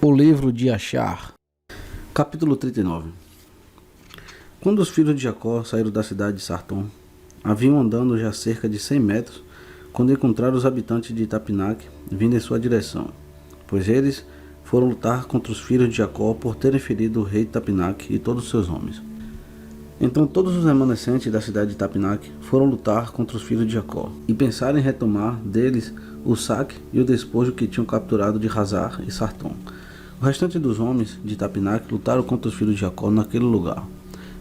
O livro de Achar. Capítulo 39. Quando os filhos de Jacó saíram da cidade de Sartom, haviam andando já cerca de 100 metros, quando encontraram os habitantes de Tapinac vindo em sua direção, pois eles foram lutar contra os filhos de Jacó por terem ferido o rei de Tapinac e todos os seus homens. Então todos os remanescentes da cidade de Tapinac foram lutar contra os filhos de Jacó, e pensaram em retomar deles o saque e o despojo que tinham capturado de Hazar e Sartom. O restante dos homens de Tapinac lutaram contra os filhos de Jacó naquele lugar,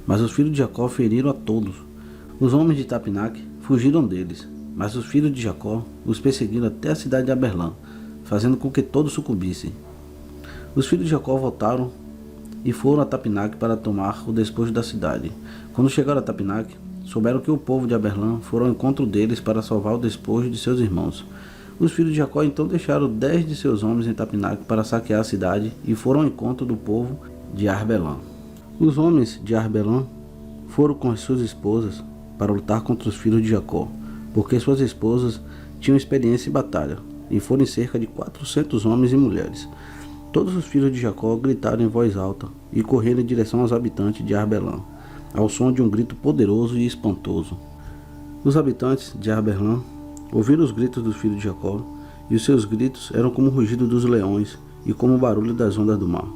mas os filhos de Jacó feriram a todos. Os homens de Tapinac fugiram deles, mas os filhos de Jacó os perseguiram até a cidade de Aberlã, fazendo com que todos sucumbissem. Os filhos de Jacó voltaram e foram a Tapinac para tomar o despojo da cidade. Quando chegaram a Tapinac, souberam que o povo de Aberlã foram ao encontro deles para salvar o despojo de seus irmãos. Os filhos de Jacó então deixaram 10 de seus homens em Tapinac para saquear a cidade e foram ao encontro do povo de Arbelã. Os homens de Arbelã foram com as suas esposas para lutar contra os filhos de Jacó, porque suas esposas tinham experiência em batalha, e foram cerca de 400 homens e mulheres. Todos os filhos de Jacó gritaram em voz alta e correram em direção aos habitantes de Arbelã, ao som de um grito poderoso e espantoso. Os habitantes de Arbelã ouviram os gritos dos filhos de Jacó, e os seus gritos eram como o rugido dos leões e como o barulho das ondas do mar.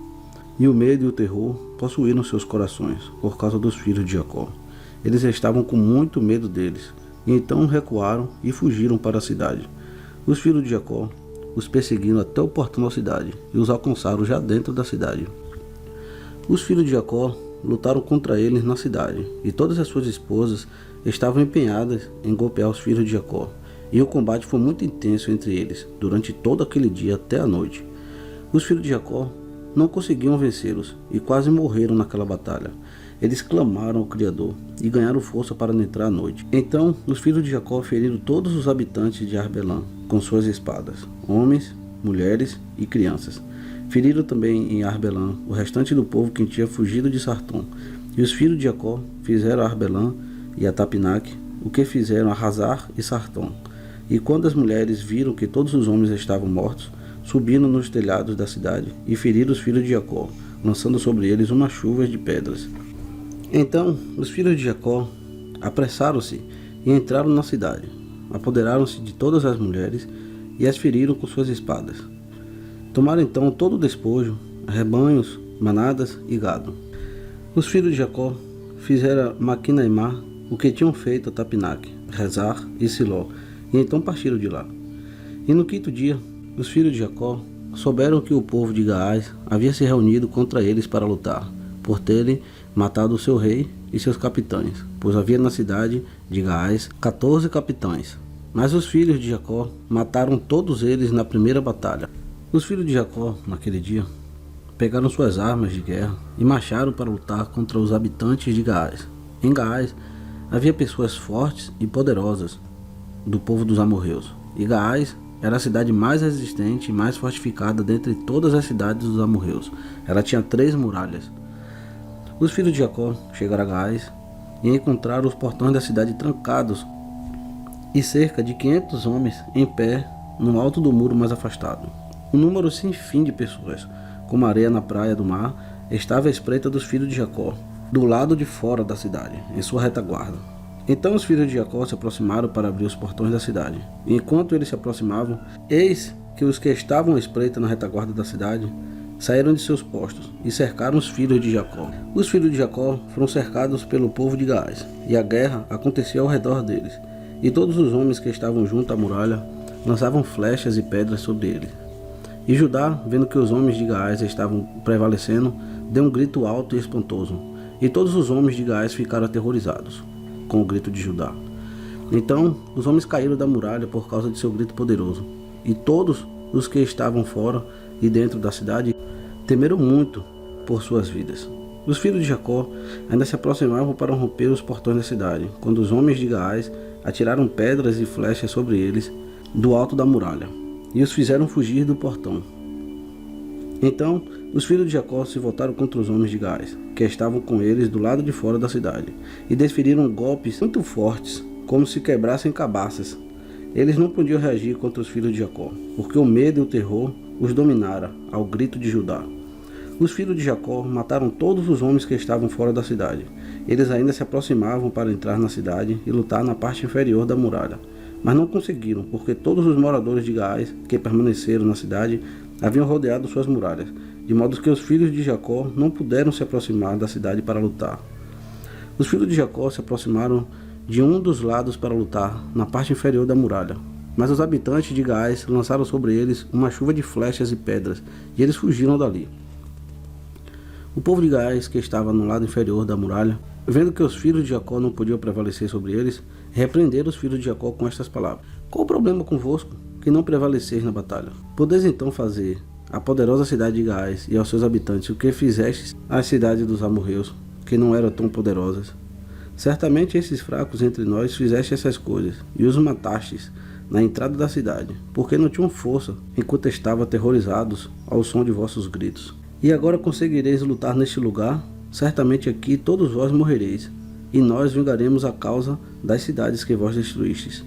E o medo e o terror possuíram seus corações por causa dos filhos de Jacó. Eles estavam com muito medo deles, e então recuaram e fugiram para a cidade. Os filhos de Jacó os perseguiram até o portão da cidade e os alcançaram já dentro da cidade. Os filhos de Jacó lutaram contra eles na cidade, e todas as suas esposas estavam empenhadas em golpear os filhos de Jacó. E o combate foi muito intenso entre eles, durante todo aquele dia até a noite. Os filhos de Jacó não conseguiam vencê-los e quase morreram naquela batalha. Eles clamaram ao Criador e ganharam força para entrar à noite. Então os filhos de Jacó feriram todos os habitantes de Arbelã com suas espadas, homens, mulheres e crianças. Feriram também em Arbelã o restante do povo que tinha fugido de Sartom. E os filhos de Jacó fizeram a Arbelã e a Tapinac o que fizeram a Hazar e Sartom. E quando as mulheres viram que todos os homens estavam mortos, subiram nos telhados da cidade e feriram os filhos de Jacó, lançando sobre eles uma chuva de pedras. Então os filhos de Jacó apressaram-se e entraram na cidade, apoderaram-se de todas as mulheres e as feriram com suas espadas. Tomaram então todo o despojo, rebanhos, manadas e gado. Os filhos de Jacó fizeram a Maquinaimá o que tinham feito a Tapinac, Rezar e Siló, e então partiram de lá. E no quinto dia, os filhos de Jacó souberam que o povo de Gaás havia se reunido contra eles para lutar, por terem matado o seu rei e seus capitães, pois havia na cidade de Gaás 14 capitães. Mas os filhos de Jacó mataram todos eles na primeira batalha. Os filhos de Jacó, naquele dia, pegaram suas armas de guerra e marcharam para lutar contra os habitantes de Gaás. Em Gaás havia pessoas fortes e poderosas do povo dos amorreus, e Gaás era a cidade mais resistente e mais fortificada dentre todas as cidades dos amorreus. Ela tinha 3 muralhas. Os filhos de Jacó chegaram a Gaás e encontraram os portões da cidade trancados e cerca de 500 homens em pé no alto do muro mais afastado. Um número sem fim de pessoas, como areia na praia do mar, estava à espreita dos filhos de Jacó, do lado de fora da cidade, em sua retaguarda. Então os filhos de Jacó se aproximaram para abrir os portões da cidade. E enquanto eles se aproximavam, eis que os que estavam à espreita na retaguarda da cidade saíram de seus postos e cercaram os filhos de Jacó. Os filhos de Jacó foram cercados pelo povo de Gaás, e a guerra acontecia ao redor deles. E todos os homens que estavam junto à muralha lançavam flechas e pedras sobre eles. E Judá, vendo que os homens de Gaás estavam prevalecendo, deu um grito alto e espantoso. E todos os homens de Gaás ficaram aterrorizados com o grito de Judá. Então os homens caíram da muralha por causa de seu grito poderoso, e todos os que estavam fora e dentro da cidade temeram muito por suas vidas. Os filhos de Jacó ainda se aproximavam para romper os portões da cidade, quando os homens de Gaás atiraram pedras e flechas sobre eles do alto da muralha, e os fizeram fugir do portão. Então os filhos de Jacó se voltaram contra os homens de Gaás, que estavam com eles do lado de fora da cidade, e desferiram golpes muito fortes, como se quebrassem cabaças. Eles não podiam reagir contra os filhos de Jacó, porque o medo e o terror os dominara ao grito de Judá. Os filhos de Jacó mataram todos os homens que estavam fora da cidade. Eles ainda se aproximavam para entrar na cidade e lutar na parte inferior da muralha, mas não conseguiram, porque todos os moradores de Gaás que permaneceram na cidade haviam rodeado suas muralhas, de modo que os filhos de Jacó não puderam se aproximar da cidade para lutar. Os filhos de Jacó se aproximaram de um dos lados para lutar na parte inferior da muralha, mas os habitantes de Gaás lançaram sobre eles uma chuva de flechas e pedras, e eles fugiram dali. O povo de Gaás, que estava no lado inferior da muralha, vendo que os filhos de Jacó não podiam prevalecer sobre eles, repreenderam os filhos de Jacó com estas palavras: Qual o problema convosco, que não prevaleceis na batalha? Podeis então fazer à poderosa cidade de Gaás e aos seus habitantes o que fizestes às cidades dos amorreus, que não eram tão poderosas? Certamente esses fracos entre nós fizeste essas coisas, e os matastes na entrada da cidade, porque não tinham força, enquanto estavam aterrorizados ao som de vossos gritos. E agora conseguireis lutar neste lugar? Certamente aqui todos vós morrereis, e nós vingaremos a causa das cidades que vós destruístes.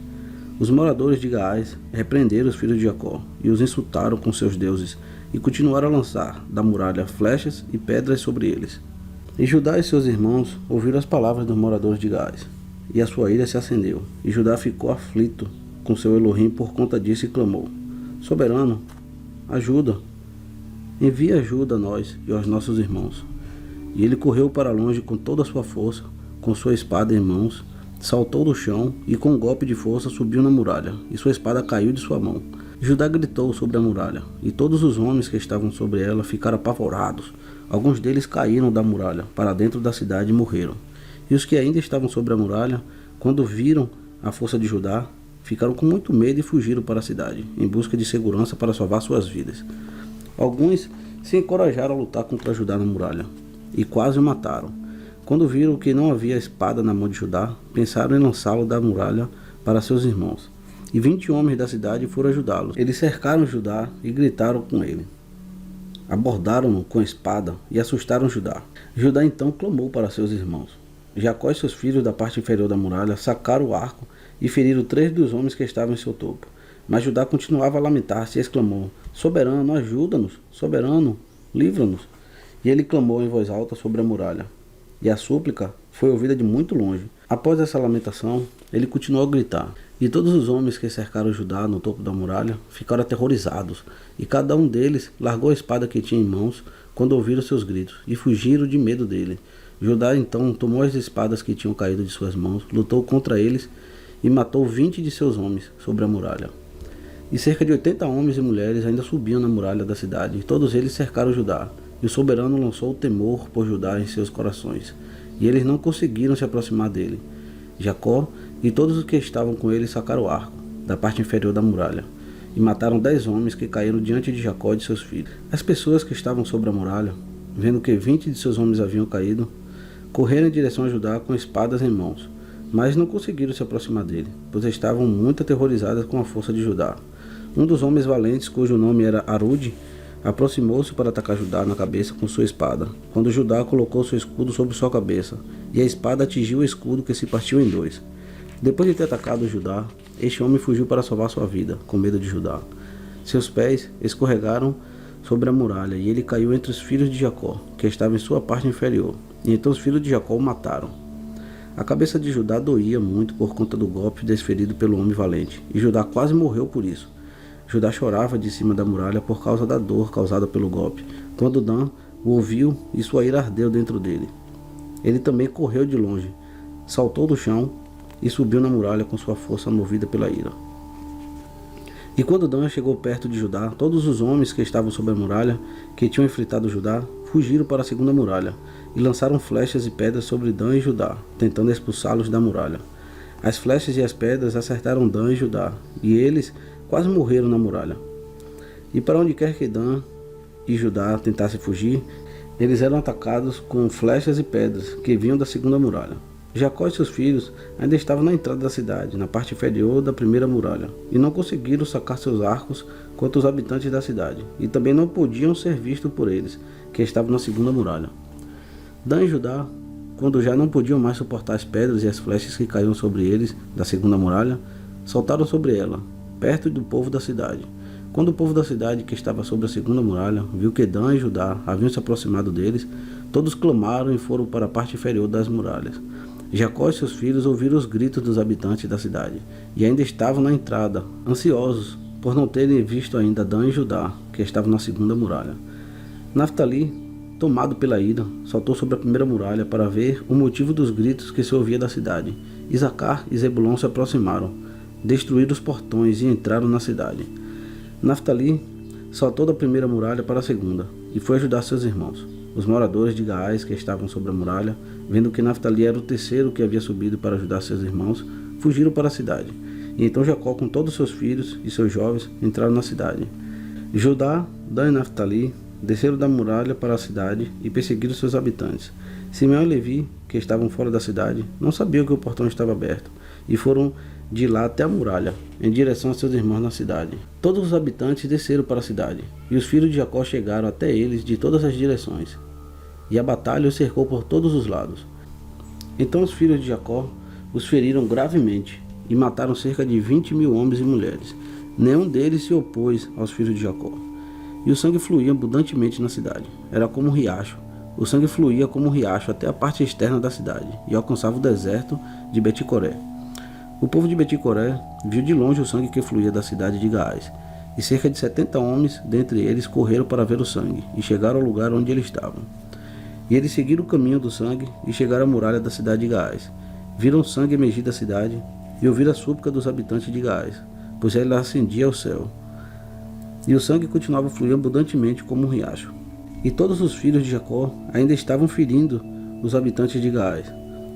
Os moradores de Gaás repreenderam os filhos de Jacó, e os insultaram com seus deuses, e continuaram a lançar da muralha flechas e pedras sobre eles. E Judá e seus irmãos ouviram as palavras dos moradores de Gaás, e a sua ira se acendeu, e Judá ficou aflito com seu Elohim por conta disso e clamou: Soberano, ajuda! Envia ajuda a nós e aos nossos irmãos. E ele correu para longe com toda a sua força, com sua espada em mãos, saltou do chão e com um golpe de força subiu na muralha, e sua espada caiu de sua mão. Judá gritou sobre a muralha, e todos os homens que estavam sobre ela ficaram apavorados. Alguns deles caíram da muralha para dentro da cidade e morreram. E os que ainda estavam sobre a muralha, quando viram a força de Judá, ficaram com muito medo e fugiram para a cidade, em busca de segurança para salvar suas vidas. Alguns se encorajaram a lutar contra Judá na muralha, e quase o mataram. Quando viram que não havia espada na mão de Judá, pensaram em lançá-lo da muralha para seus irmãos. E 20 homens da cidade foram ajudá-los. Eles cercaram Judá e gritaram com ele. Abordaram-no com a espada e assustaram Judá. Judá então clamou para seus irmãos. Jacó e seus filhos da parte inferior da muralha sacaram o arco e feriram 3 dos homens que estavam em seu topo. Mas Judá continuava a lamentar-se e exclamou: Soberano, ajuda-nos! Soberano, livra-nos! E ele clamou em voz alta sobre a muralha, e a súplica foi ouvida de muito longe. Após essa lamentação, ele continuou a gritar, e todos os homens que cercaram Judá no topo da muralha ficaram aterrorizados, e cada um deles largou a espada que tinha em mãos quando ouviram seus gritos, e fugiram de medo dele. Judá então tomou as espadas que tinham caído de suas mãos, lutou contra eles e matou 20 de seus homens sobre a muralha. E cerca de 80 homens e mulheres ainda subiam na muralha da cidade, e todos eles cercaram Judá. E o soberano lançou o temor por Judá em seus corações, e eles não conseguiram se aproximar dele. Jacó e todos os que estavam com ele sacaram o arco da parte inferior da muralha, e mataram 10 homens que caíram diante de Jacó e de seus filhos. As pessoas que estavam sobre a muralha, vendo que 20 de seus homens haviam caído, correram em direção a Judá com espadas em mãos, mas não conseguiram se aproximar dele, pois estavam muito aterrorizadas com a força de Judá. Um dos homens valentes, cujo nome era Arude, aproximou-se para atacar Judá na cabeça com sua espada, quando Judá colocou seu escudo sobre sua cabeça, e a espada atingiu o escudo que se partiu em 2. Depois de ter atacado Judá, este homem fugiu para salvar sua vida, com medo de Judá. Seus pés escorregaram sobre a muralha, e ele caiu entre os filhos de Jacó, que estavam em sua parte inferior, e então os filhos de Jacó o mataram. A cabeça de Judá doía muito por conta do golpe desferido pelo homem valente, e Judá quase morreu por isso. Judá chorava de cima da muralha por causa da dor causada pelo golpe. Quando Dan o ouviu, e sua ira ardeu dentro dele. Ele também correu de longe, saltou do chão e subiu na muralha com sua força movida pela ira. E quando Dan chegou perto de Judá, todos os homens que estavam sobre a muralha, que tinham enfrentado Judá, fugiram para a segunda muralha, e lançaram flechas e pedras sobre Dan e Judá, tentando expulsá-los da muralha. As flechas e as pedras acertaram Dan e Judá, e eles quase morreram na muralha. E para onde quer que Dan e Judá tentassem fugir, eles eram atacados com flechas e pedras que vinham da segunda muralha. Jacó e seus filhos ainda estavam na entrada da cidade, na parte inferior da primeira muralha, e não conseguiram sacar seus arcos contra os habitantes da cidade, e também não podiam ser vistos por eles, que estavam na segunda muralha. Dan e Judá, quando já não podiam mais suportar as pedras e as flechas que caíam sobre eles da segunda muralha, saltaram sobre ela, perto do povo da cidade. Quando o povo da cidade, que estava sobre a segunda muralha, viu que Dan e Judá haviam se aproximado deles, todos clamaram e foram para a parte inferior das muralhas. Jacó e seus filhos ouviram os gritos dos habitantes da cidade, e ainda estavam na entrada, ansiosos, por não terem visto ainda Dan e Judá, que estavam na segunda muralha. Naftali, tomado pela ira, saltou sobre a primeira muralha para ver o motivo dos gritos que se ouvia da cidade. Isacar e Zebulon se aproximaram, destruíram os portões e entraram na cidade. Naftali saltou da primeira muralha para a segunda e foi ajudar seus irmãos. Os moradores de Gaás, que estavam sobre a muralha, vendo que Naftali era o terceiro que havia subido para ajudar seus irmãos, fugiram para a cidade. E então Jacó, com todos seus filhos e seus jovens, entraram na cidade. Judá, Dan e Naftali desceram da muralha para a cidade e perseguiram seus habitantes. Simeão e Levi, que estavam fora da cidade, não sabiam que o portão estava aberto, e foram de lá até a muralha, em direção a seus irmãos na cidade. Todos os habitantes desceram para a cidade, e os filhos de Jacó chegaram até eles de todas as direções, e a batalha os cercou por todos os lados. Então os filhos de Jacó os feriram gravemente, e mataram cerca de 20.000 homens e mulheres. Nenhum deles se opôs aos filhos de Jacó. E o sangue fluía abundantemente na cidade. Era como um riacho. O sangue fluía como um riacho até a parte externa da cidade, e alcançava o deserto de Beticoré. O povo de Beticoré viu de longe o sangue que fluía da cidade de Gaás, e cerca de 70 homens dentre eles correram para ver o sangue, e chegaram ao lugar onde eles estavam. E eles seguiram o caminho do sangue, e chegaram à muralha da cidade de Gaás. Viram o sangue emergir da cidade, e ouviram a súplica dos habitantes de Gaás, pois ela ascendia ao céu. E o sangue continuava fluindo abundantemente como um riacho. E todos os filhos de Jacó ainda estavam ferindo os habitantes de Gaás,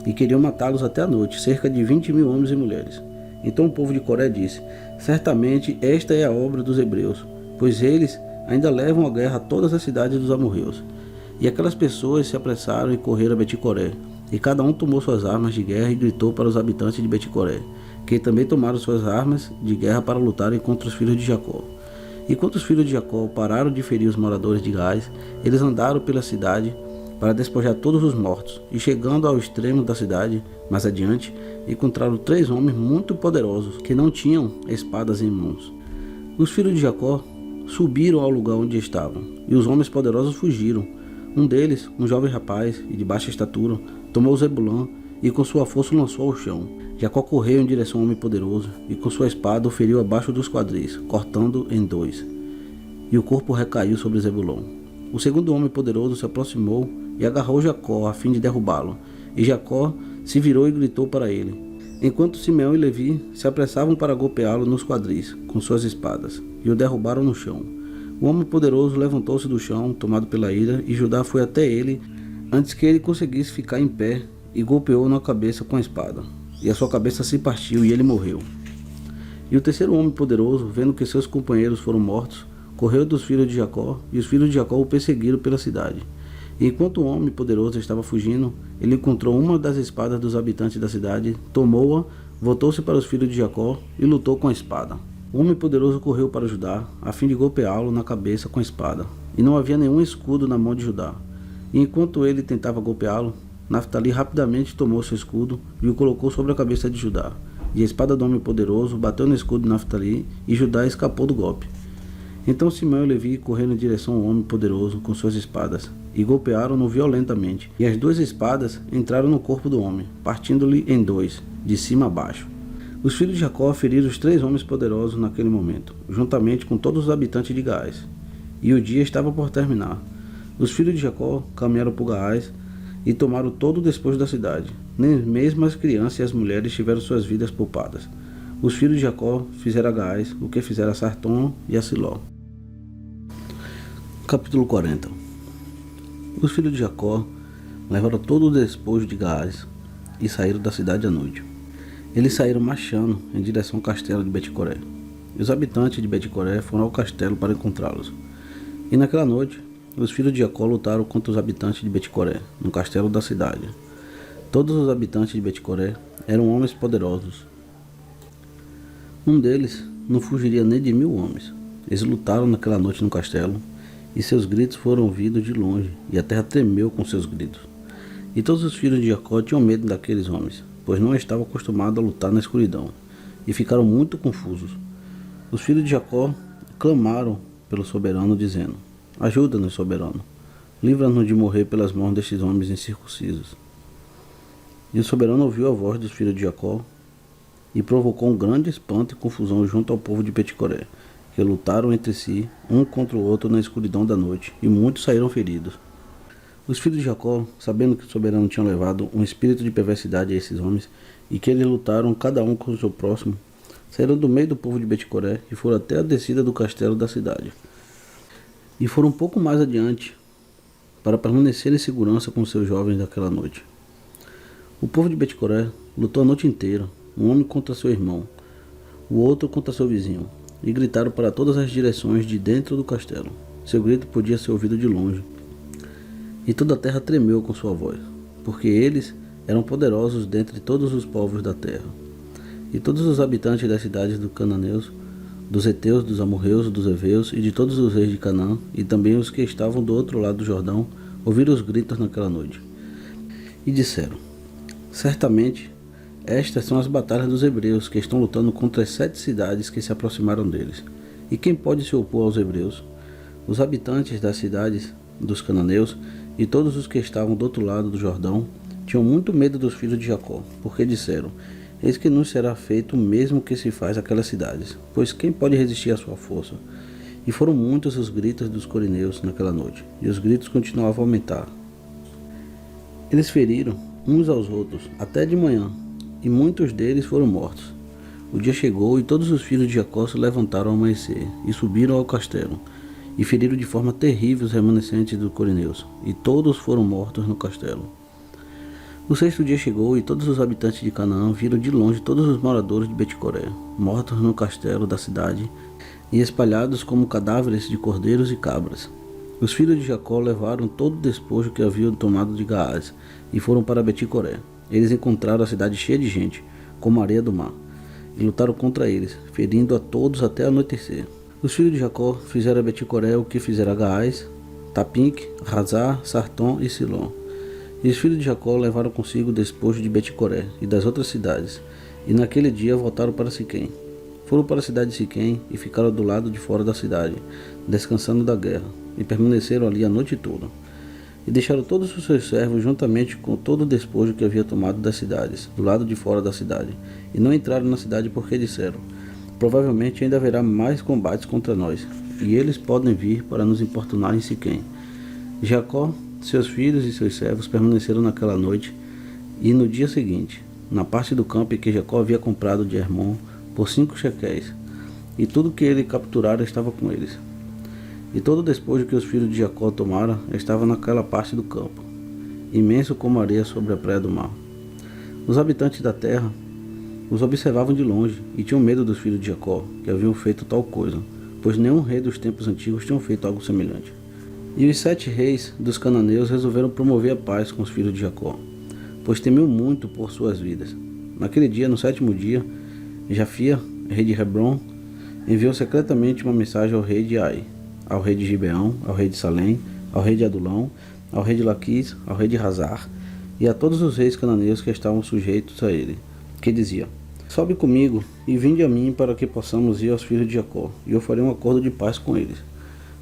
e queriam matá-los até a noite, cerca de 20.000 homens e mulheres. Então o povo de Coré disse: certamente esta é a obra dos hebreus, pois eles ainda levam à guerra todas as cidades dos amorreus. E aquelas pessoas se apressaram e correram a Beticoré, e cada um tomou suas armas de guerra e gritou para os habitantes de Beticoré, que também tomaram suas armas de guerra para lutarem contra os filhos de Jacó. E quando os filhos de Jacó pararam de ferir os moradores de Gaás, eles andaram pela cidade para despojar todos os mortos, e chegando ao extremo da cidade, mais adiante, encontraram 3 homens muito poderosos, que não tinham espadas em mãos. Os filhos de Jacó subiram ao lugar onde estavam, e os homens poderosos fugiram. Um deles, um jovem rapaz e de baixa estatura, tomou Zebulon e com sua força o lançou ao chão. Jacó correu em direção ao homem poderoso, e com sua espada o feriu abaixo dos quadris, cortando em 2, e o corpo recaiu sobre Zebulon. O segundo homem poderoso se aproximou e agarrou Jacó a fim de derrubá-lo, e Jacó se virou e gritou para ele, enquanto Simeão e Levi se apressavam para golpeá-lo nos quadris com suas espadas, e o derrubaram no chão. O homem poderoso levantou-se do chão, tomado pela ira, e Judá foi até ele antes que ele conseguisse ficar em pé, e golpeou na cabeça com a espada, e a sua cabeça se partiu e ele morreu. E o terceiro homem poderoso, vendo que seus companheiros foram mortos, correu dos filhos de Jacó, e os filhos de Jacó o perseguiram pela cidade. E enquanto o homem poderoso estava fugindo, ele encontrou uma das espadas dos habitantes da cidade, tomou-a, voltou-se para os filhos de Jacó e lutou com a espada. O homem poderoso correu para Judá, a fim de golpeá-lo na cabeça com a espada, e não havia nenhum escudo na mão de Judá. E enquanto ele tentava golpeá-lo, Naftali rapidamente tomou seu escudo e o colocou sobre a cabeça de Judá. E a espada do homem poderoso bateu no escudo de Naftali, e Judá escapou do golpe. Então Simeão e Levi correram em direção ao homem poderoso com suas espadas, e golpearam-no violentamente. E as 2 espadas entraram no corpo do homem, partindo-lhe em 2, de cima a baixo. Os filhos de Jacó feriram os 3 homens poderosos naquele momento, juntamente com todos os habitantes de Gaás. E o dia estava por terminar. Os filhos de Jacó caminharam por Gaás e tomaram todo o despojo da cidade. Nem mesmo as crianças e as mulheres tiveram suas vidas poupadas. Os filhos de Jacó fizeram a Gaás o que fizeram a Sartom e a Siló. Capítulo 40. Os filhos de Jacó levaram todo o despojo de Gaás e saíram da cidade à noite. Eles saíram marchando em direção ao castelo de Beticoré. E os habitantes de Beticoré foram ao castelo para encontrá-los. E naquela noite, os filhos de Jacó lutaram contra os habitantes de Beticoré, no castelo da cidade. Todos os habitantes de Beticoré eram homens poderosos. Um deles não fugiria nem de 1000 homens. Eles lutaram naquela noite no castelo, e seus gritos foram ouvidos de longe, e a terra tremeu com seus gritos. E todos os filhos de Jacó tinham medo daqueles homens, pois não estavam acostumados a lutar na escuridão, e ficaram muito confusos. Os filhos de Jacó clamaram pelo soberano, dizendo: ajuda-nos, soberano, livra-nos de morrer pelas mãos destes homens incircuncisos. E o soberano ouviu a voz dos filhos de Jacó e provocou um grande espanto e confusão junto ao povo de Bet-coré, que lutaram entre si, um contra o outro na escuridão da noite, e muitos saíram feridos. Os filhos de Jacó, sabendo que o soberano tinha levado um espírito de perversidade a esses homens, e que eles lutaram cada um com o seu próximo, saíram do meio do povo de Bet-coré e foram até a descida do castelo da cidade. E foram um pouco mais adiante, para permanecer em segurança com seus jovens daquela noite. O povo de Bet-coré lutou a noite inteira, um homem contra seu irmão, o outro contra seu vizinho, e gritaram para todas as direções de dentro do castelo. Seu grito podia ser ouvido de longe, e toda a terra tremeu com sua voz, porque eles eram poderosos dentre todos os povos da terra. E todos os habitantes das cidades dos cananeus, dos heteus, dos amorreus, dos heveus e de todos os reis de Canaã, e também os que estavam do outro lado do Jordão, ouviram os gritos naquela noite. E disseram: certamente, estas são as batalhas dos hebreus, que estão lutando contra as 7 cidades que se aproximaram deles. E quem pode se opor aos hebreus? Os habitantes das cidades dos cananeus e todos os que estavam do outro lado do Jordão tinham muito medo dos filhos de Jacó, porque disseram: eis que nos será feito o mesmo que se faz àquelas cidades, pois quem pode resistir à sua força? E foram muitos os gritos dos corineus naquela noite, e os gritos continuavam a aumentar. Eles feriram uns aos outros até de manhã, e muitos deles foram mortos. O dia chegou e todos os filhos de Jacó se levantaram ao amanhecer, e subiram ao castelo, e feriram de forma terrível os remanescentes dos corineus, e todos foram mortos no castelo. O 6º dia chegou e todos os habitantes de Canaã viram de longe todos os moradores de Bet-coré, mortos no castelo da cidade, e espalhados como cadáveres de cordeiros e cabras. Os filhos de Jacó levaram todo o despojo que haviam tomado de Gaás, e foram para Bet-coré. Eles encontraram a cidade cheia de gente, como a areia do mar, e lutaram contra eles, ferindo a todos até anoitecer. Os filhos de Jacó fizeram a Bet-coré o que fizeram a Gaás, Tapinque, Hazar, Sarton e Silom. E os filhos de Jacó levaram consigo o despojo de Bet-coré e das outras cidades, e naquele dia voltaram para Siquém. Foram para a cidade de Siquém e ficaram do lado de fora da cidade, descansando da guerra, e permaneceram ali a noite toda. E deixaram todos os seus servos juntamente com todo o despojo que havia tomado das cidades, do lado de fora da cidade, e não entraram na cidade porque disseram: provavelmente ainda haverá mais combates contra nós, e eles podem vir para nos importunar em Siquém. Jacó, seus filhos e seus servos permaneceram naquela noite, e no dia seguinte, na parte do campo que Jacó havia comprado de Hermon por 5 shequéis, e tudo que ele capturara estava com eles. E todo o despojo que os filhos de Jacó tomaram estava naquela parte do campo, imenso como a areia sobre a praia do mar. Os habitantes da terra os observavam de longe e tinham medo dos filhos de Jacó, que haviam feito tal coisa, pois nenhum rei dos tempos antigos tinha feito algo semelhante. E os 7 reis dos cananeus resolveram promover a paz com os filhos de Jacó, pois temiam muito por suas vidas. Naquele dia, no 7º dia, Jafia, rei de Hebron, enviou secretamente uma mensagem ao rei de Ai, ao rei de Gibeão, ao rei de Salém, ao rei de Adulão, ao rei de Laquis, ao rei de Hazar, e a todos os reis cananeus que estavam sujeitos a ele, que dizia: sobe comigo e vinde a mim para que possamos ir aos filhos de Jacó, e eu farei um acordo de paz com eles,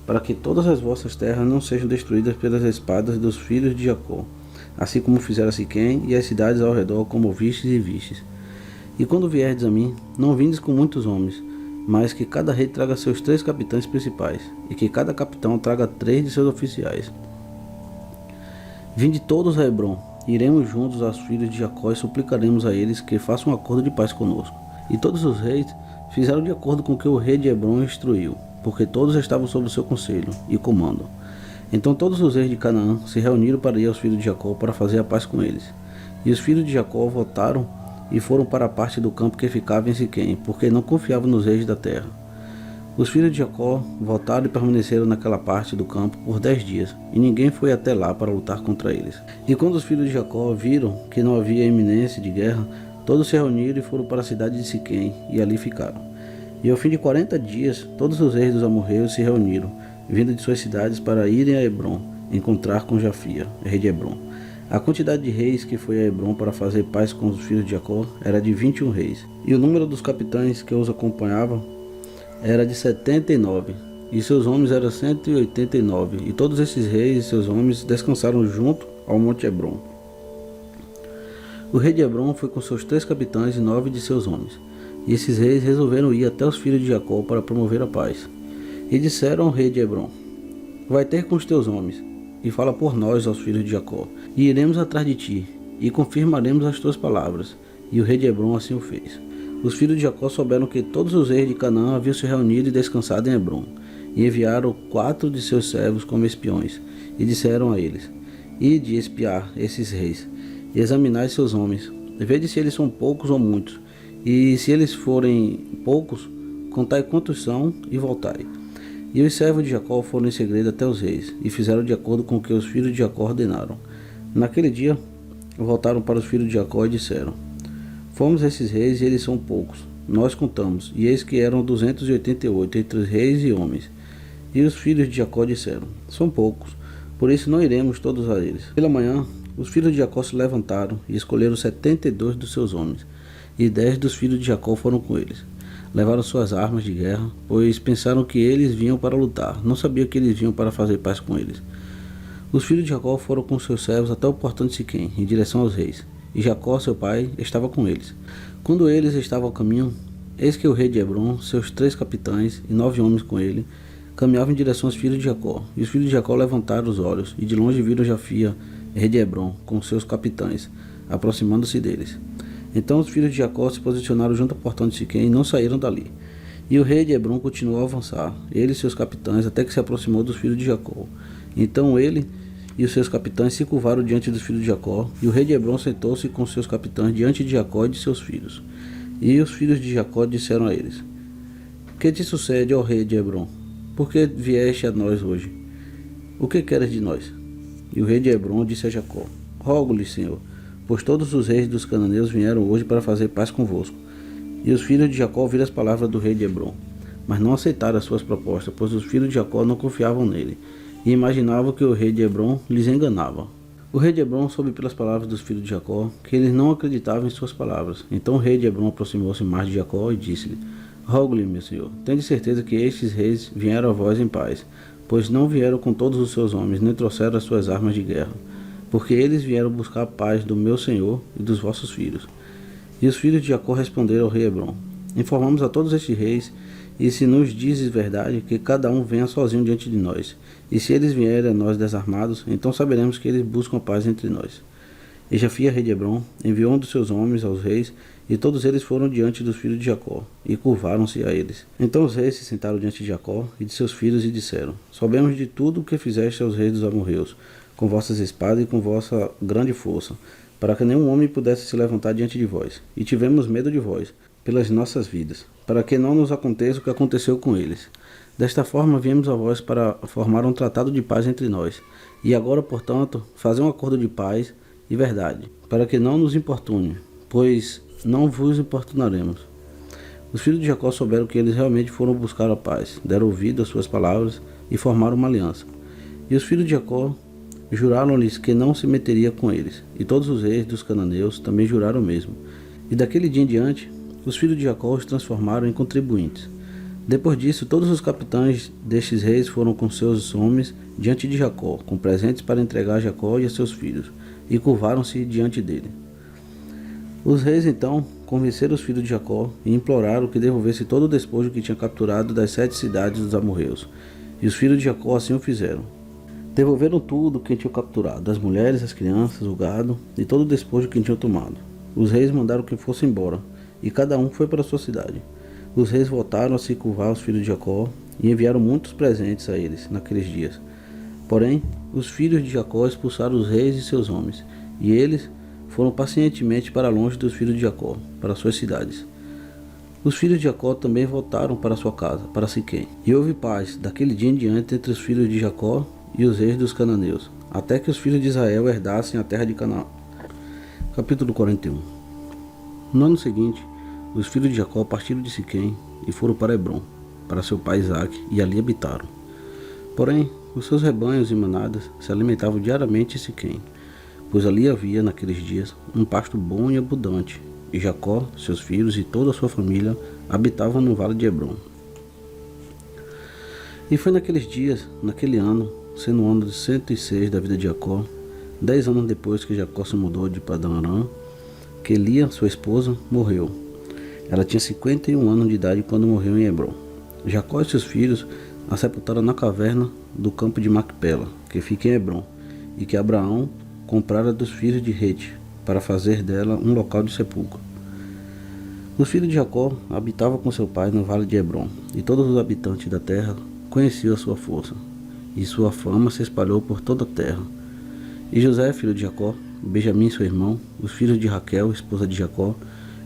para que todas as vossas terras não sejam destruídas pelas espadas dos filhos de Jacó, assim como fizeram Siquém e as cidades ao redor, como vistes e vistes. E quando vierdes a mim, não vindes com muitos homens, mas que cada rei traga seus 3 capitães principais, e que cada capitão traga 3 de seus oficiais. Vinde todos a Hebron, iremos juntos aos filhos de Jacó e suplicaremos a eles que façam um acordo de paz conosco. E todos os reis fizeram de acordo com o que o rei de Hebron instruiu, porque todos estavam sob o seu conselho e comando. Então todos os reis de Canaã se reuniram para ir aos filhos de Jacó para fazer a paz com eles. E os filhos de Jacó votaram e foram para a parte do campo que ficava em Siquém, porque não confiavam nos reis da terra. Os filhos de Jacó voltaram e permaneceram naquela parte do campo por 10 dias, e ninguém foi até lá para lutar contra eles. E quando os filhos de Jacó viram que não havia iminência de guerra, todos se reuniram e foram para a cidade de Siquém, e ali ficaram. E ao fim de 40 dias, todos os reis dos amorreus se reuniram, vindo de suas cidades para irem a Hebron, encontrar com Jafia, rei de Hebron. A quantidade de reis que foi a Hebron para fazer paz com os filhos de Jacó era de 21 reis, e o número dos capitães que os acompanhavam era de 79, e seus homens eram 189, e todos esses reis e seus homens descansaram junto ao monte Hebron. O rei de Hebron foi com seus 3 capitães e 9 de seus homens, e esses reis resolveram ir até os filhos de Jacó para promover a paz. E disseram ao rei de Hebron: vai ter com os teus homens, e fala por nós aos filhos de Jacó, e iremos atrás de ti, e confirmaremos as tuas palavras. E o rei de Hebron assim o fez. Os filhos de Jacó souberam que todos os reis de Canaã haviam se reunido e descansado em Hebron, e enviaram 4 de seus servos como espiões, e disseram a eles: ide espiar esses reis, e examinai seus homens, vede se eles são poucos ou muitos, e se eles forem poucos, contai quantos são, e voltai. E os servos de Jacó foram em segredo até os reis, e fizeram de acordo com o que os filhos de Jacó ordenaram. Naquele dia, voltaram para os filhos de Jacó e disseram: fomos esses reis e eles são poucos. Nós contamos, e eis que eram 288 entre os reis e homens. E os filhos de Jacó disseram: são poucos, por isso não iremos todos a eles. Pela manhã, os filhos de Jacó se levantaram e escolheram 72 dos seus homens, e 10 dos filhos de Jacó foram com eles. Levaram suas armas de guerra, pois pensaram que eles vinham para lutar, não sabiam que eles vinham para fazer paz com eles. Os filhos de Jacó foram com seus servos até o portão de Siquém, em direção aos reis, e Jacó, seu pai, estava com eles. Quando eles estavam ao caminho, eis que o rei de Hebron, seus 3 capitães e 9 homens com ele, caminhavam em direção aos filhos de Jacó. E os filhos de Jacó levantaram os olhos, e de longe viram Jafia, rei de Hebron, com seus capitães, aproximando-se deles. Então os filhos de Jacó se posicionaram junto ao portão de Siquém e não saíram dali. E o rei de Hebron continuou a avançar, ele e seus capitães, até que se aproximou dos filhos de Jacó. Então ele e os seus capitães se curvaram diante dos filhos de Jacó, e o rei de Hebron sentou-se com seus capitães diante de Jacó e de seus filhos. E os filhos de Jacó disseram a eles: que te sucede, ó rei de Hebron? Por que vieste a nós hoje? O que queres de nós? E o rei de Hebron disse a Jacó: rogo-lhe, Senhor, pois todos os reis dos cananeus vieram hoje para fazer paz convosco. E os filhos de Jacó ouviram as palavras do rei de Hebron, mas não aceitaram as suas propostas, pois os filhos de Jacó não confiavam nele, e imaginavam que o rei de Hebron lhes enganava. O rei de Hebron soube pelas palavras dos filhos de Jacó que eles não acreditavam em suas palavras. Então o rei de Hebron aproximou-se mais de Jacó e disse-lhe: rogo-lhe, meu senhor, tende certeza que estes reis vieram a vós em paz, pois não vieram com todos os seus homens, nem trouxeram as suas armas de guerra, porque eles vieram buscar a paz do meu senhor e dos vossos filhos. E os filhos de Jacó responderam ao rei Hebron: informamos a todos estes reis, e se nos dizes verdade, que cada um venha sozinho diante de nós. E se eles vierem a nós desarmados, então saberemos que eles buscam a paz entre nós. E Jafia, rei de Hebron, enviou um dos seus homens aos reis, e todos eles foram diante dos filhos de Jacó, e curvaram-se a eles. Então os reis se sentaram diante de Jacó e de seus filhos, e disseram: soubemos de tudo o que fizeste aos reis dos amorreus, com vossas espadas e com vossa grande força, para que nenhum homem pudesse se levantar diante de vós. E tivemos medo de vós, pelas nossas vidas, para que não nos aconteça o que aconteceu com eles. Desta forma viemos a vós para formar um tratado de paz entre nós. E agora, portanto, fazer um acordo de paz e verdade, para que não nos importune, pois não vos importunaremos. Os filhos de Jacó souberam que eles realmente foram buscar a paz, deram ouvido às suas palavras e formaram uma aliança. E os filhos de Jacó juraram-lhes que não se meteria com eles, e todos os reis dos cananeus também juraram o mesmo. E daquele dia em diante, os filhos de Jacó os transformaram em contribuintes. Depois disso, todos os capitães destes reis foram com seus homens diante de Jacó, com presentes para entregar a Jacó e a seus filhos, e curvaram-se diante dele. Os reis então convenceram os filhos de Jacó e imploraram que devolvesse todo o despojo que tinha capturado das 7 cidades dos amorreus. E os filhos de Jacó assim o fizeram. Devolveram tudo o que tinham capturado, as mulheres, as crianças, o gado e todo o despojo que tinham tomado. Os reis mandaram que fosse embora, e cada um foi para sua cidade. Os reis voltaram a se curvar aos filhos de Jacó e enviaram muitos presentes a eles naqueles dias. Porém, os filhos de Jacó expulsaram os reis e seus homens, e eles foram pacientemente para longe dos filhos de Jacó, para suas cidades. Os filhos de Jacó também voltaram para sua casa, para Siquém, e houve paz daquele dia em diante entre os filhos de Jacó e os reis dos cananeus, até que os filhos de Israel herdassem a terra de Canaã. Capítulo 41. No ano seguinte, os filhos de Jacó partiram de Siquém e foram para Hebrom, para seu pai Isaque, e ali habitaram. Porém, os seus rebanhos e manadas se alimentavam diariamente em Siquém, pois ali havia, naqueles dias, um pasto bom e abundante, e Jacó, seus filhos e toda a sua família habitavam no vale de Hebrom. E foi naqueles dias, naquele ano, sendo o ano de 106 da vida de Jacó, 10 anos depois que Jacó se mudou de Padã Arã, que Lia, sua esposa, morreu. Ela tinha 51 anos de idade quando morreu em Hebrom. Jacó e seus filhos a sepultaram na caverna do campo de Macpela, que fica em Hebrom, e que Abraão comprara dos filhos de Hete, para fazer dela um local de sepulcro. Os filhos de Jacó habitavam com seu pai no vale de Hebrom, e todos os habitantes da terra conheciam a sua força, e sua fama se espalhou por toda a terra. E José, filho de Jacó, Benjamim, seu irmão, os filhos de Raquel, esposa de Jacó,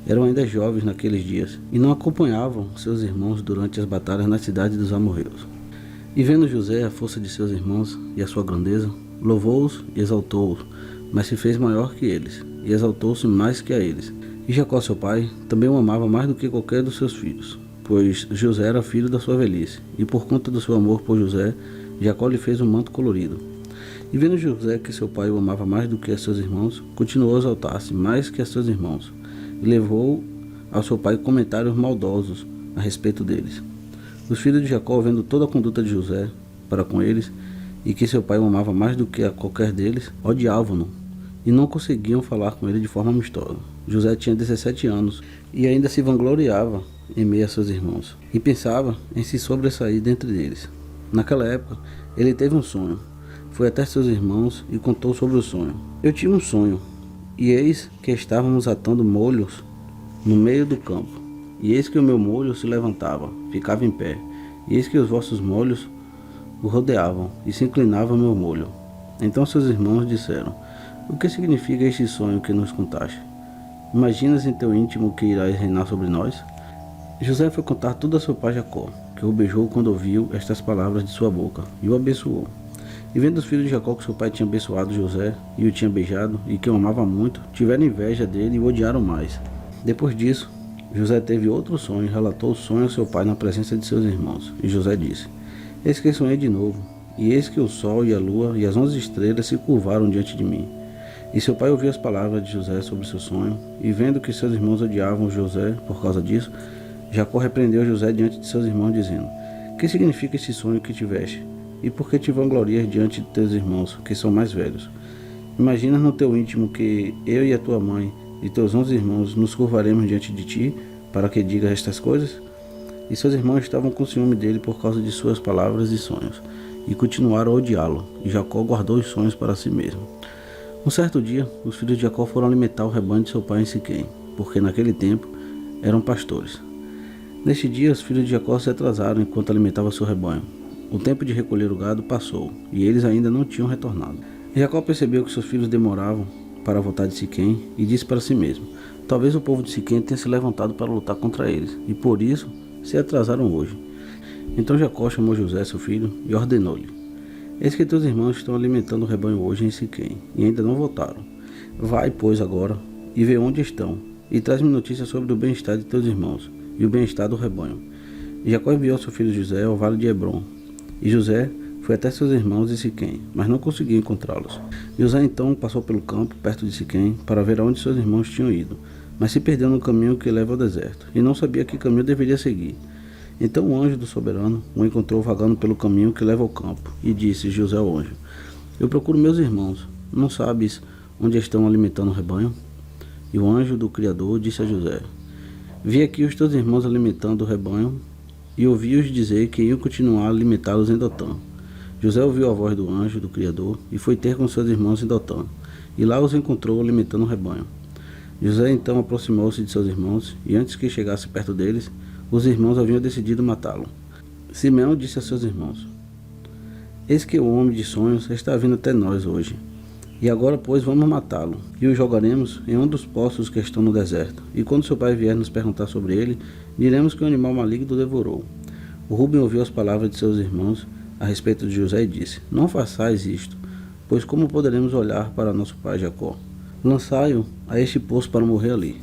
eram ainda jovens naqueles dias, e não acompanhavam seus irmãos durante as batalhas nas cidades dos amorreus. E vendo José a força de seus irmãos e a sua grandeza, louvou-os e exaltou-os, mas se fez maior que eles, e exaltou-se mais que a eles. E Jacó, seu pai, também o amava mais do que qualquer dos seus filhos, pois José era filho da sua velhice, e por conta do seu amor por José, Jacó lhe fez um manto colorido. E vendo José que seu pai o amava mais do que a seus irmãos, continuou a exaltar-se mais que a seus irmãos, e levou ao seu pai comentários maldosos a respeito deles. Os filhos de Jacó, vendo toda a conduta de José para com eles, e que seu pai o amava mais do que a qualquer deles, odiavam-no, e não conseguiam falar com ele de forma amistosa. José tinha 17 anos, e ainda se vangloriava em meio a seus irmãos, e pensava em se sobressair dentre eles. Naquela época, ele teve um sonho. Foi até seus irmãos e contou sobre o sonho. Eu tive um sonho, e eis que estávamos atando molhos no meio do campo. E eis que o meu molho se levantava, ficava em pé. E eis que os vossos molhos o rodeavam, e se inclinava o meu molho. Então seus irmãos disseram: o que significa este sonho que nos contaste? Imaginas em teu íntimo que irás reinar sobre nós? José foi contar tudo a seu pai Jacó, que o beijou quando ouviu estas palavras de sua boca, e o abençoou. E vendo os filhos de Jacó que seu pai tinha abençoado José, e o tinha beijado, e que o amava muito, tiveram inveja dele e o odiaram mais. Depois disso, José teve outro sonho e relatou o sonho a seu pai na presença de seus irmãos. E José disse: eis que sonhei de novo, e eis que o sol e a lua e as 11 estrelas se curvaram diante de mim. E seu pai ouviu as palavras de José sobre seu sonho, e vendo que seus irmãos odiavam José por causa disso, Jacó repreendeu José diante de seus irmãos, dizendo: que significa esse sonho que tiveste? E por que te vanglorias diante de teus irmãos, que são mais velhos? Imaginas no teu íntimo que eu e a tua mãe e teus 11 irmãos nos curvaremos diante de ti, para que digas estas coisas? E seus irmãos estavam com ciúme dele por causa de suas palavras e sonhos, e continuaram a odiá-lo, e Jacó guardou os sonhos para si mesmo. Um certo dia, os filhos de Jacó foram alimentar o rebanho de seu pai em Siquém, porque naquele tempo eram pastores. Neste dia, os filhos de Jacó se atrasaram enquanto alimentavam seu rebanho. O tempo de recolher o gado passou, e eles ainda não tinham retornado. Jacó percebeu que seus filhos demoravam para voltar de Siquém, e disse para si mesmo: talvez o povo de Siquém tenha se levantado para lutar contra eles, e por isso se atrasaram hoje. Então Jacó chamou José, seu filho, e ordenou-lhe: eis que teus irmãos estão alimentando o rebanho hoje em Siquém, e ainda não voltaram. Vai, pois, agora, e vê onde estão, e traz-me notícias sobre o bem-estar de teus irmãos, e o bem-estar do rebanho. E Jacó enviou seu filho José ao vale de Hebrom, e José foi até seus irmãos em Siquém, mas não conseguiu encontrá-los. José então passou pelo campo, perto de Siquém, para ver aonde seus irmãos tinham ido, mas se perdeu no caminho que leva ao deserto, e não sabia que caminho deveria seguir. Então o anjo do soberano o encontrou vagando pelo caminho que leva ao campo, e disse José ao anjo: eu procuro meus irmãos, não sabes onde estão alimentando o rebanho? E o anjo do Criador disse a José: vi aqui os teus irmãos alimentando o rebanho, e ouvi-os dizer que iam continuar a alimentá-los em Dotã. José ouviu a voz do anjo do Criador e foi ter com seus irmãos em Dotã, e lá os encontrou alimentando o rebanho. José então aproximou-se de seus irmãos, e antes que chegasse perto deles, os irmãos haviam decidido matá-lo. Simeão disse a seus irmãos: eis que o homem de sonhos está vindo até nós hoje. E agora, pois, vamos matá-lo, e o jogaremos em um dos poços que estão no deserto. E quando seu pai vier nos perguntar sobre ele, diremos que um animal maligno o devorou. O Rúben ouviu as palavras de seus irmãos a respeito de José e disse: não façais isto, pois como poderemos olhar para nosso pai Jacó? Lançai-o a este poço para morrer ali,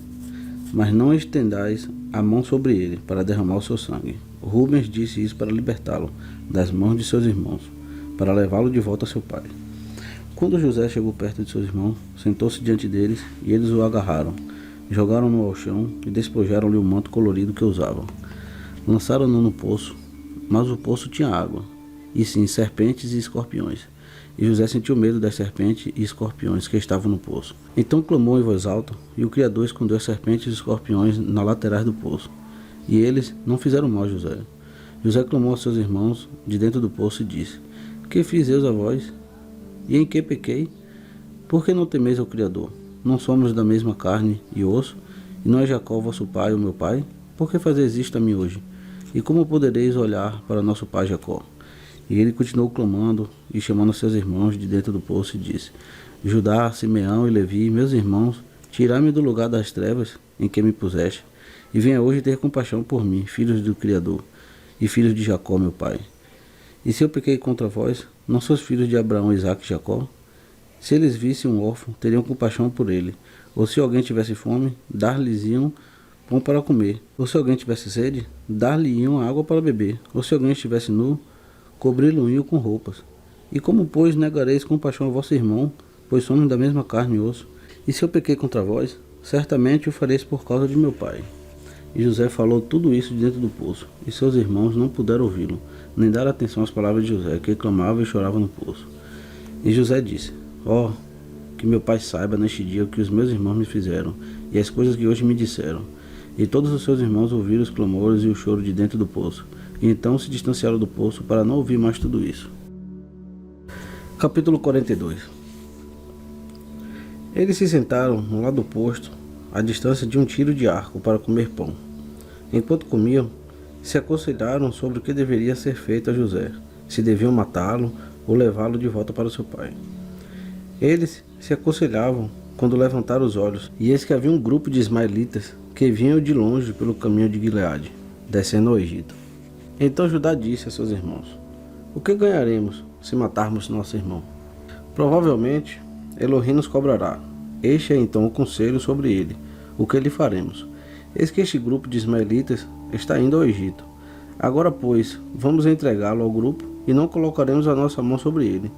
mas não estendais a mão sobre ele para derramar o seu sangue. Rubens disse isso para libertá-lo das mãos de seus irmãos, para levá-lo de volta a seu pai. Quando José chegou perto de seus irmãos, sentou-se diante deles, e eles o agarraram, jogaram-no ao chão e despojaram-lhe o manto colorido que usava. Lançaram-no no poço, mas o poço tinha água, e sim serpentes e escorpiões. E José sentiu medo das serpentes e escorpiões que estavam no poço. Então clamou em voz alta, e o Criador escondeu as serpentes e escorpiões nas laterais do poço. E eles não fizeram mal a José. José clamou aos seus irmãos de dentro do poço e disse: Que fiz eu a vós? E em que pequei? Por que não temeis ao Criador? Não somos da mesma carne e osso? E não é Jacó vosso pai ou meu pai? Por que fazeis isto a mim hoje? E como podereis olhar para nosso pai Jacó? E ele continuou clamando e chamando seus irmãos de dentro do poço e disse: Judá, Simeão e Levi, meus irmãos, tirai-me do lugar das trevas em que me puseste, e venha hoje ter compaixão por mim, filhos do Criador, e filhos de Jacó, meu pai. E se eu pequei contra vós, não sois filhos de Abraão, Isaque e Jacó? Se eles vissem um órfão, teriam compaixão por ele. Ou se alguém tivesse fome, dar-lhes-iam pão para comer. Ou se alguém tivesse sede, dar-lhe-iam água para beber. Ou se alguém estivesse nu, cobri-lo-iam com roupas. E como, pois, negareis compaixão ao vosso irmão, pois somos da mesma carne e osso? E se eu pequei contra vós, certamente o fareis por causa de meu pai. E José falou tudo isso de dentro do poço, e seus irmãos não puderam ouvi-lo, nem dar atenção às palavras de José, que clamava e chorava no poço. E José disse: Ó, que meu pai saiba neste dia o que os meus irmãos me fizeram, e as coisas que hoje me disseram. E todos os seus irmãos ouviram os clamores e o choro de dentro do poço, e então se distanciaram do poço para não ouvir mais tudo isso. Capítulo 42. Eles se sentaram no lado oposto, à distância de um tiro de arco, para comer pão. Enquanto comiam, se aconselharam sobre o que deveria ser feito a José, se deviam matá-lo ou levá-lo de volta para seu pai. Eles se aconselhavam quando levantaram os olhos, e eis que havia um grupo de ismaelitas que vinham de longe pelo caminho de Gileade, descendo ao Egito. Então Judá disse a seus irmãos: O que ganharemos se matarmos nosso irmão? Provavelmente Elohim nos cobrará. Este é então o conselho sobre ele, o que lhe faremos. Eis que este grupo de ismaelitas está indo ao Egito. Agora, pois, vamos entregá-lo ao grupo e não colocaremos a nossa mão sobre ele,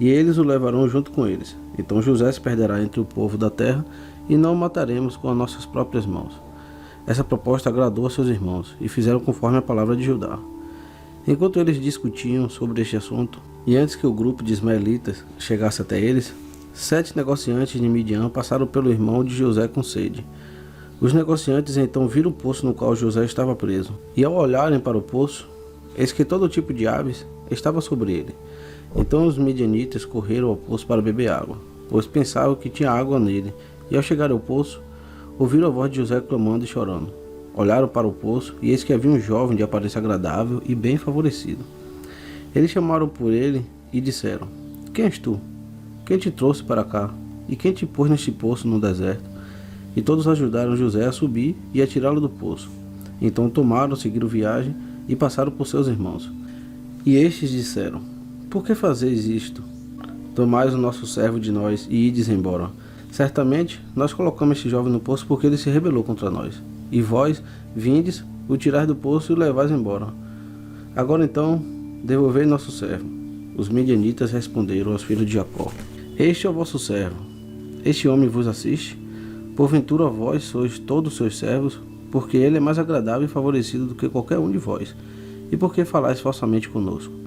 e eles o levarão junto com eles. Então José se perderá entre o povo da terra e não o mataremos com as nossas próprias mãos. Essa proposta agradou a seus irmãos e fizeram conforme a palavra de Judá. Enquanto eles discutiam sobre este assunto, e antes que o grupo de ismaelitas chegasse até eles, 7 negociantes de Midian passaram pelo irmão de José com sede. Os negociantes então viram o poço no qual José estava preso, e ao olharem para o poço, eis que todo tipo de aves estava sobre ele. Então os midianitas correram ao poço para beber água, pois pensavam que tinha água nele, e ao chegar ao poço, ouviram a voz de José clamando e chorando. Olharam para o poço, e eis que havia um jovem de aparência agradável e bem favorecido. Eles chamaram por ele e disseram: Quem és tu? Quem te trouxe para cá? E quem te pôs neste poço no deserto? E todos ajudaram José a subir e a tirá-lo do poço. Então tomaram, seguiram viagem e passaram por seus irmãos. E estes disseram: Por que fazeis isto? Tomais o nosso servo de nós e ides embora. Certamente nós colocamos este jovem no poço porque ele se rebelou contra nós. E vós vindes, o tirais do poço e o levais embora. Agora então, devolvei nosso servo. Os midianitas responderam aos filhos de Jacó: Este é o vosso servo. Este homem vos assiste? Porventura vós sois todos seus servos, porque ele é mais agradável e favorecido do que qualquer um de vós. E por que falais falsamente conosco?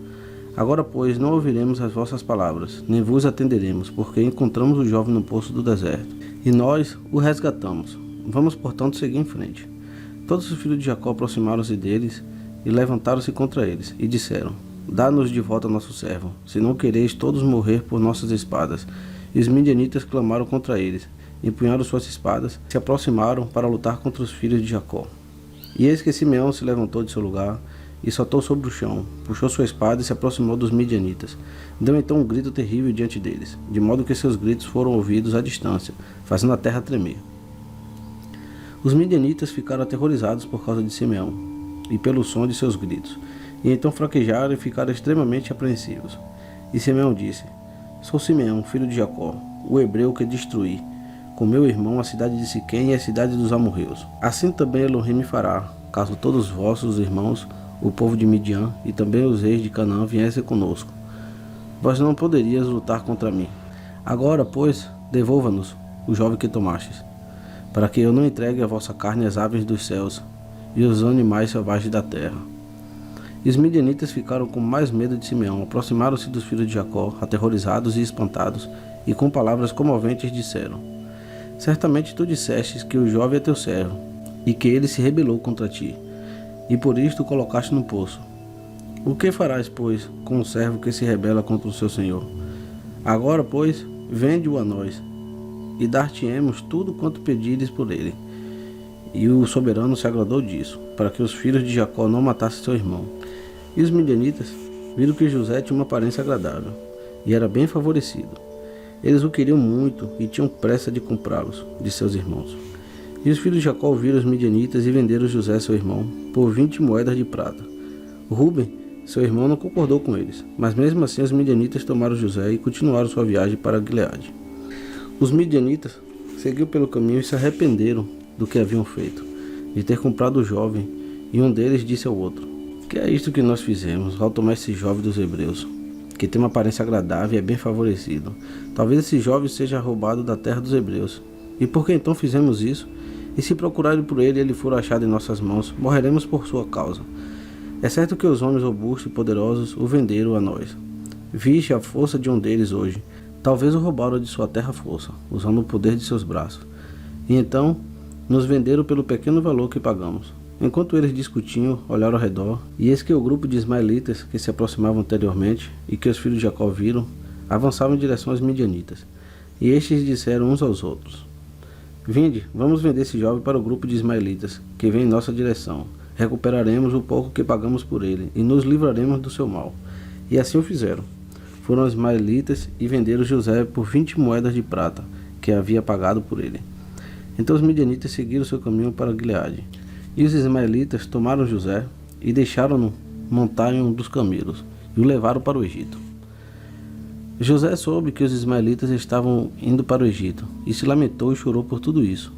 Agora, pois, não ouviremos as vossas palavras, nem vos atenderemos, porque encontramos o jovem no poço do deserto, e nós o resgatamos. Vamos, portanto, seguir em frente. Todos os filhos de Jacó aproximaram-se deles e levantaram-se contra eles, e disseram: Dá-nos de volta nosso servo, se não quereis todos morrer por nossas espadas. E os midianitas clamaram contra eles, empunharam suas espadas, se aproximaram para lutar contra os filhos de Jacó. E eis que Simeão se levantou de seu lugar, e saltou sobre o chão, puxou sua espada e se aproximou dos midianitas. Deu então um grito terrível diante deles, de modo que seus gritos foram ouvidos à distância, fazendo a terra tremer. Os midianitas ficaram aterrorizados por causa de Simeão, e pelo som de seus gritos, e então fraquejaram e ficaram extremamente apreensivos. E Simeão disse: Sou Simeão, filho de Jacó, o hebreu que destruí, com meu irmão, a cidade de Siquém e a cidade dos amorreus. Assim também Elohim me fará, caso todos vossos irmãos, o povo de Midian e também os reis de Canaã viessem conosco. Vós não poderias lutar contra mim. Agora, pois, devolva-nos o jovem que tomastes, para que eu não entregue a vossa carne às aves dos céus e os animais selvagens da terra. E os midianitas ficaram com mais medo de Simeão, aproximaram-se dos filhos de Jacó, aterrorizados e espantados, e com palavras comoventes disseram: Certamente tu dissestes que o jovem é teu servo, e que ele se rebelou contra ti, e por isto o colocaste no poço. O que farás, pois, com o servo que se rebela contra o seu senhor? Agora, pois, vende-o a nós, e dar-te-emos tudo quanto pedires por ele. E o soberano se agradou disso, para que os filhos de Jacó não matassem seu irmão. E os midianitas viram que José tinha uma aparência agradável, e era bem favorecido. Eles o queriam muito e tinham pressa de comprá-los de seus irmãos. E os filhos de Jacó viram os midianitas e venderam José, seu irmão, por 20 moedas de prata. Rúben, seu irmão, não concordou com eles, mas mesmo assim os midianitas tomaram José e continuaram sua viagem para Gileade. Os midianitas seguiram pelo caminho e se arrependeram do que haviam feito, de ter comprado o jovem, e um deles disse ao outro: Que é isto que nós fizemos ao tomar esse jovem dos hebreus, que tem uma aparência agradável e é bem favorecido? Talvez esse jovem seja roubado da terra dos hebreus. E por que então fizemos isso? E se procurarem por ele e ele for achado em nossas mãos, morreremos por sua causa. É certo que os homens robustos e poderosos o venderam a nós. Viste a força de um deles hoje. Talvez o roubaram de sua terra força, usando o poder de seus braços. E então nos venderam pelo pequeno valor que pagamos. Enquanto eles discutiam, olharam ao redor, e eis que o grupo de ismaelitas que se aproximavam anteriormente, e que os filhos de Jacó viram, avançavam em direção aos midianitas. E estes disseram uns aos outros: Vinde, vamos vender esse jovem para o grupo de ismaelitas, que vem em nossa direção. Recuperaremos o pouco que pagamos por ele, e nos livraremos do seu mal. E assim o fizeram. Foram os ismaelitas e venderam José por 20 moedas de prata, que havia pagado por ele. Então os midianitas seguiram seu caminho para Gileade. E os ismaelitas tomaram José e deixaram-no montar em um dos camelos, e o levaram para o Egito. José soube que os ismaelitas estavam indo para o Egito, e se lamentou e chorou por tudo isso,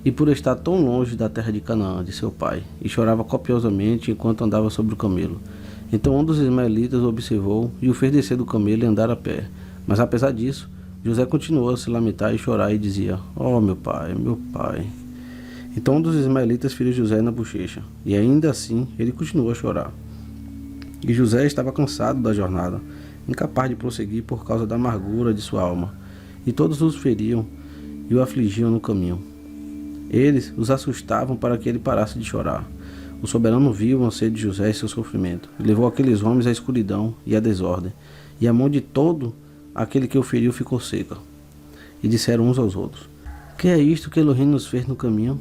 e por estar tão longe da terra de Canaã, de seu pai, e chorava copiosamente enquanto andava sobre o camelo. Então um dos ismaelitas o observou e o fez descer do camelo e andar a pé. Mas apesar disso, José continuou a se lamentar e chorar e dizia: Oh, meu pai, meu pai. Então um dos ismaelitas feriu José na bochecha, e ainda assim ele continuou a chorar. E José estava cansado da jornada, incapaz de prosseguir por causa da amargura de sua alma, e todos os feriam e o afligiam no caminho. Eles os assustavam para que ele parasse de chorar. O soberano viu o anseio de José e seu sofrimento, e levou aqueles homens à escuridão e à desordem, e a mão de todo aquele que o feriu ficou seca. E disseram uns aos outros: Que é isto que Elohim nos fez no caminho?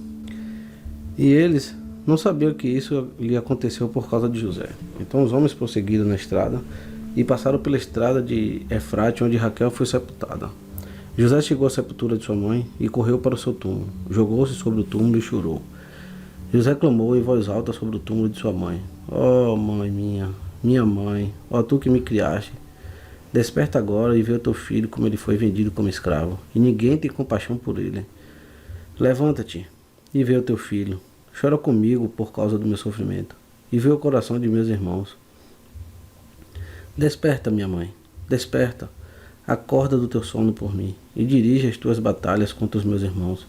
E eles não sabiam que isso lhe aconteceu por causa de José. Então os homens prosseguiram na estrada e passaram pela estrada de Efrate, onde Raquel foi sepultada. José chegou à sepultura de sua mãe e correu para o seu túmulo. Jogou-se sobre o túmulo e chorou. José clamou em voz alta sobre o túmulo de sua mãe: Oh, mãe minha mãe, ó tu que me criaste, desperta agora e vê o teu filho como ele foi vendido como escravo, e ninguém tem compaixão por ele. Levanta-te e vê o teu filho. Chora comigo por causa do meu sofrimento, e vê o coração de meus irmãos. Desperta, minha mãe, desperta. Acorda do teu sono por mim, e dirige as tuas batalhas contra os meus irmãos.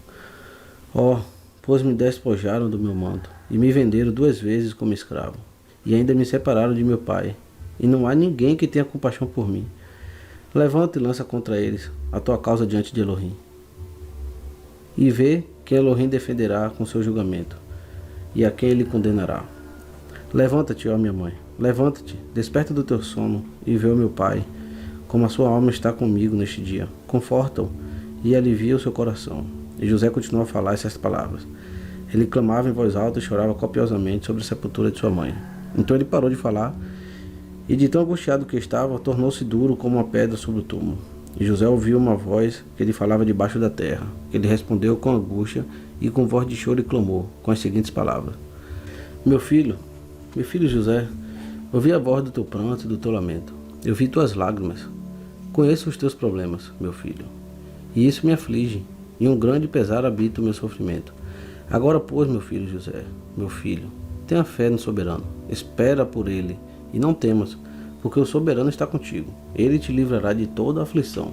Oh, pois me despojaram do meu manto, e me venderam 2 vezes como escravo, e ainda me separaram de meu pai, e não há ninguém que tenha compaixão por mim. Levanta e lança contra eles a tua causa diante de Elohim, e vê que Elohim defenderá com seu julgamento, e a quem ele condenará. Levanta-te, ó minha mãe, levanta-te, desperta do teu sono, e vê o meu pai, como a sua alma está comigo neste dia. Conforta-o e alivia o seu coração. E José continuou a falar essas palavras. Ele clamava em voz alta e chorava copiosamente sobre a sepultura de sua mãe. Então ele parou de falar, e de tão angustiado que estava, tornou-se duro como uma pedra sobre o túmulo. E José ouviu uma voz que lhe falava debaixo da terra. Ele respondeu com angústia e com voz de choro e clamou, com as seguintes palavras: meu filho José, ouvi a voz do teu pranto e do teu lamento. Eu vi tuas lágrimas. Conheço os teus problemas, meu filho, e isso me aflige, e um grande pesar habita o meu sofrimento. Agora, pois, meu filho José, meu filho, tenha fé no soberano, espera por ele, e não temas, porque o soberano está contigo. Ele te livrará de toda a aflição.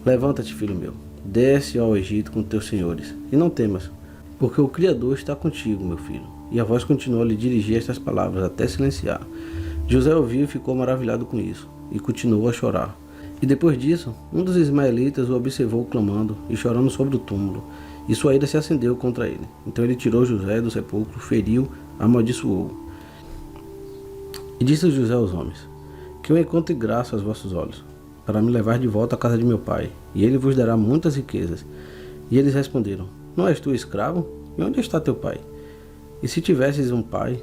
Levanta-te, filho meu, desce ao Egito com teus senhores, e não temas, porque o Criador está contigo, meu filho. e a voz continuou a lhe dirigir estas palavras, até silenciar. José ouviu e ficou maravilhado com isso, e continuou a chorar. E depois disso, um dos ismaelitas o observou clamando e chorando sobre o túmulo, e sua ira se acendeu contra ele. Então ele tirou José do sepulcro, feriu, amaldiçoou. E disse José aos homens: que eu encontre graça aos vossos olhos, para me levar de volta à casa de meu pai, e ele vos dará muitas riquezas. E eles responderam: não és tu escravo? E onde está teu pai? E se tivesses um pai,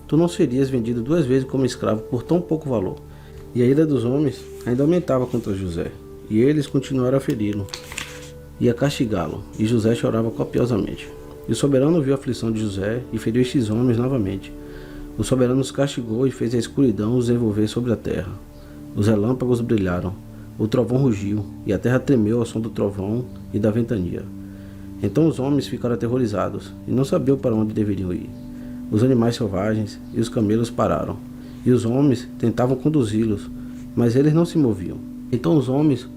tu não serias vendido 2 vezes como escravo por tão pouco valor. E a ira dos homens ainda aumentava contra José, e eles continuaram a feri-lo e a castigá-lo, e José chorava copiosamente. E o soberano viu a aflição de José e feriu estes homens novamente. O soberano os castigou e fez a escuridão os envolver sobre a terra. Os relâmpagos brilharam, o trovão rugiu, e a terra tremeu ao som do trovão e da ventania. Então os homens ficaram aterrorizados, e não sabiam para onde deveriam ir. Os animais selvagens e os camelos pararam, e os homens tentavam conduzi-los, mas eles não se moviam. Então os homens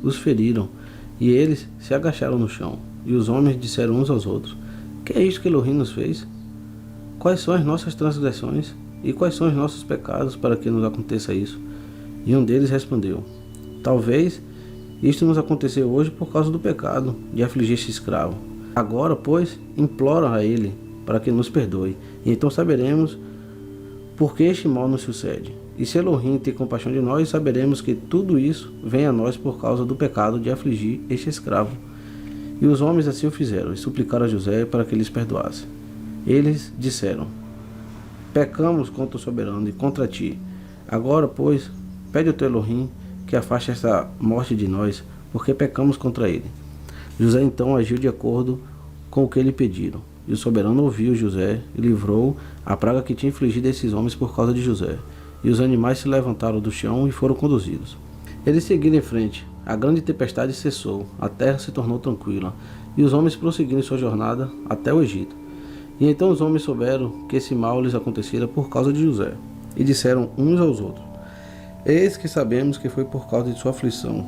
os feriram, e eles se agacharam no chão. E os homens disseram uns aos outros: que é isto que Elohim nos fez? Quais são as nossas transgressões, e quais são os nossos pecados para que nos aconteça isso? E um deles respondeu: talvez isto nos aconteceu hoje por causa do pecado de afligir este escravo. Agora, pois, implora a ele para que nos perdoe, e então saberemos por que este mal nos sucede. E se Elohim tem compaixão de nós, saberemos que tudo isso vem a nós por causa do pecado de afligir este escravo. E os homens assim o fizeram, e suplicaram a José para que lhes perdoasse. Eles disseram: pecamos contra o soberano e contra ti. Agora, pois, pede ao teu Elohim que afaste esta morte de nós, porque pecamos contra ele. José então agiu de acordo com o que lhe pediram. E o soberano ouviu José e livrou a praga que tinha infligido a esses homens por causa de José. E os animais se levantaram do chão e foram conduzidos. Eles seguiram em frente. A grande tempestade cessou, a terra se tornou tranquila, e os homens prosseguiram sua jornada até o Egito. E então os homens souberam que esse mal lhes acontecera por causa de José, e disseram uns aos outros: eis que sabemos que foi por causa de sua aflição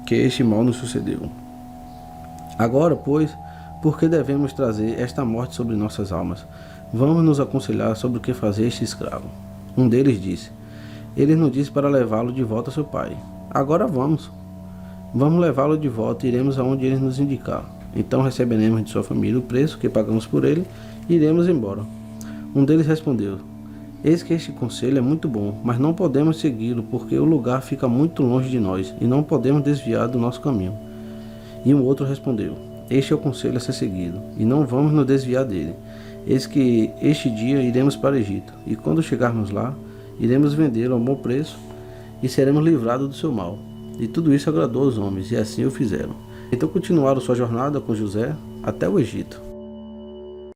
que este mal nos sucedeu. Agora, pois, por que devemos trazer esta morte sobre nossas almas? Vamos nos aconselhar sobre o que fazer este escravo. Um deles disse: ele nos disse para levá-lo de volta a seu pai. Agora vamos levá-lo de volta e iremos aonde ele nos indicar. Então receberemos de sua família o preço que pagamos por ele e iremos embora. Um deles respondeu: eis que este conselho é muito bom, mas não podemos segui-lo, porque o lugar fica muito longe de nós e não podemos desviar do nosso caminho. E um outro respondeu: este é o conselho a ser seguido, e não vamos nos desviar dele. Eis que este dia iremos para o Egito, e quando chegarmos lá, iremos vendê-lo a um bom preço, e seremos livrados do seu mal. E tudo isso agradou aos homens, e assim o fizeram. Então continuaram sua jornada com José até o Egito.